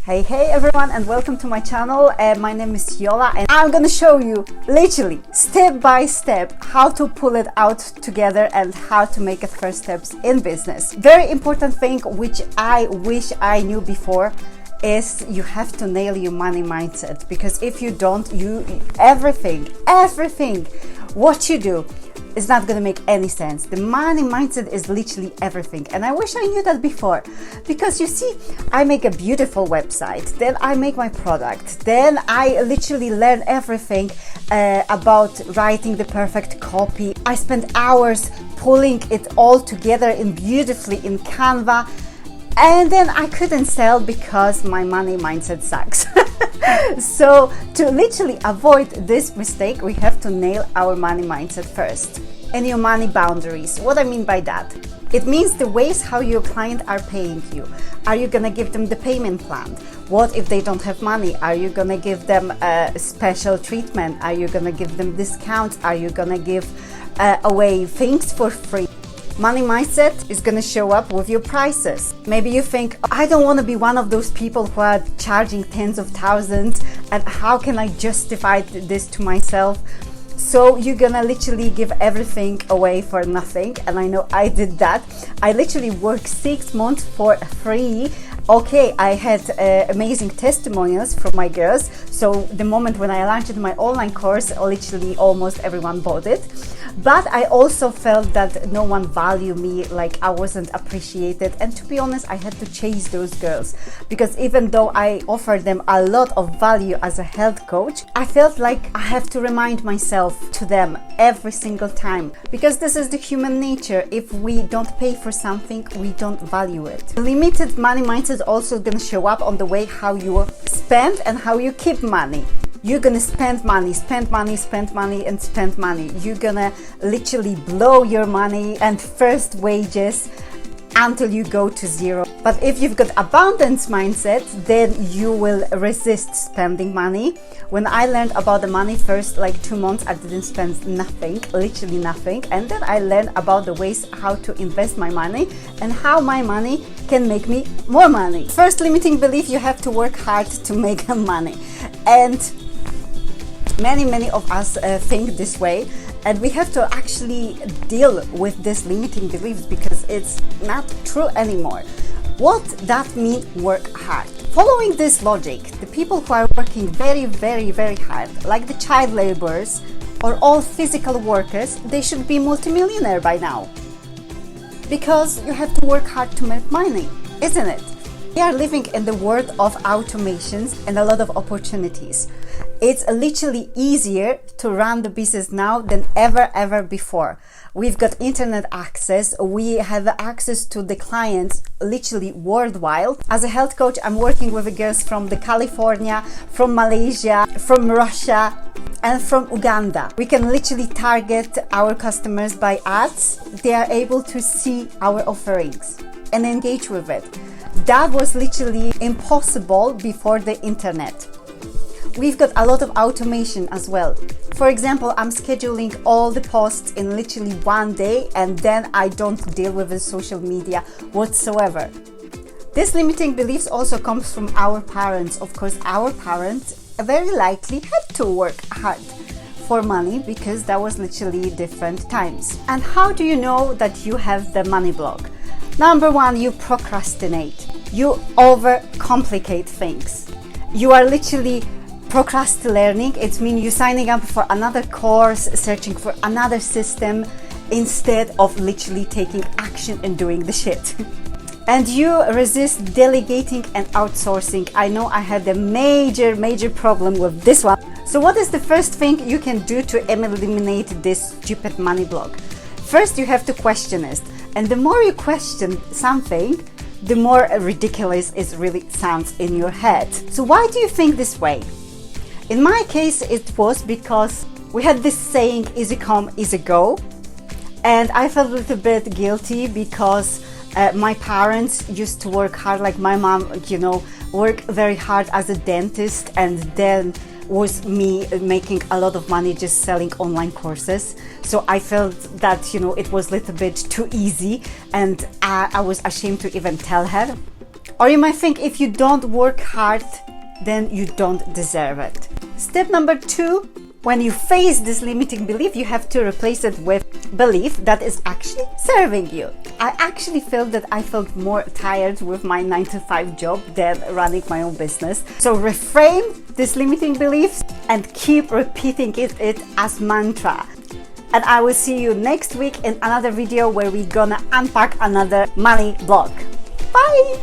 Hey everyone, and welcome to my channel. My name is Yola and I'm gonna show you literally step by step how to pull it out together and how to make it first steps in business. Very important thing which I wish I knew before is you have to nail your money mindset, because if you don't, everything what you do is not going to make any sense. The money mindset is literally everything, and I wish I knew that before, because you see, I make a beautiful website, then I make my product, then I literally learn everything about writing the perfect copy. I spend hours pulling it all together beautifully in Canva, and then I couldn't sell because my money mindset sucks. So to literally avoid this mistake, we have to nail our money mindset first. And your money boundaries. What I mean by that? It means the ways how your client are paying you. Are you gonna give them the payment plan? What if they don't have money? Are you gonna give them a special treatment? Are you gonna give them discounts? Are you gonna give away things for free? Money mindset is going to show up with your prices. Maybe you think, I don't want to be one of those people who are charging tens of thousands, and how can I justify this to myself? So you're gonna literally give everything away for nothing. And I know I did that. I literally worked 6 months for free. Okay, I had amazing testimonials from my girls. So the moment when I launched my online course, literally almost everyone bought it. But I also felt that no one valued me, like I wasn't appreciated. And to be honest, I had to chase those girls, because even though I offered them a lot of value as a health coach, I felt like I have to remind myself to them every single time, because this is the human nature. If we don't pay for something, we don't value it. Limited money mindset also gonna show up on the way how you spend and how you keep money. You're gonna spend money, and spend money. You're gonna literally blow your money and first wages until you go to zero. But if you've got abundance mindset, then you will resist spending money. When I learned about the money, first like 2 months I didn't spend nothing, literally nothing, and then I learned about the ways how to invest my money and how my money can make me more money. First limiting belief, you have to work hard to make money, and many of us think this way, and we have to actually deal with this limiting beliefs because it's not true anymore. What that means, work hard? Following this logic, the people who are working very hard, like the child laborers or all physical workers, they should be multimillionaire by now, because you have to work hard to make money, isn't it? We are living in the world of automations and a lot of opportunities. It's literally easier to run the business now than ever before. We've got internet access. We have access to the clients literally worldwide. As a health coach, I'm working with the girls from California, from Malaysia, from Russia, and from Uganda. We can literally target our customers by ads. They are able to see our offerings and engage with it. That was literally impossible before the internet. We've got a lot of automation as well. For example, I'm scheduling all the posts in literally one day, and then I don't deal with the social media whatsoever. This limiting beliefs also comes from our parents. Of course, our parents very likely had to work hard for money, because that was literally different times. And how do you know that you have the money block? Number one, you procrastinate. You overcomplicate things. You are literally procrastinating. It means you're signing up for another course, searching for another system, instead of literally taking action and doing the shit. And you resist delegating and outsourcing. I know I had a major problem with this one. So what is the first thing you can do to eliminate this stupid money block? First, you have to question it. And the more you question something, the more ridiculous it really sounds in your head. So why do you think this way? In my case, it was because we had this saying, easy come, easy go. And I felt a little bit guilty because my parents used to work hard, like my mom, worked very hard as a dentist, and then was me making a lot of money just selling online courses. So I felt that, it was a little bit too easy, and I was ashamed to even tell her. Or you might think if you don't work hard, then you don't deserve it. Step number 2, when you face this limiting belief, you have to replace it with belief that is actually serving you. I actually felt that I felt more tired with my 9-to-5 job than running my own business. So reframe this limiting beliefs and keep repeating it as mantra. And I will see you next week in another video where we're gonna unpack another money block. Bye!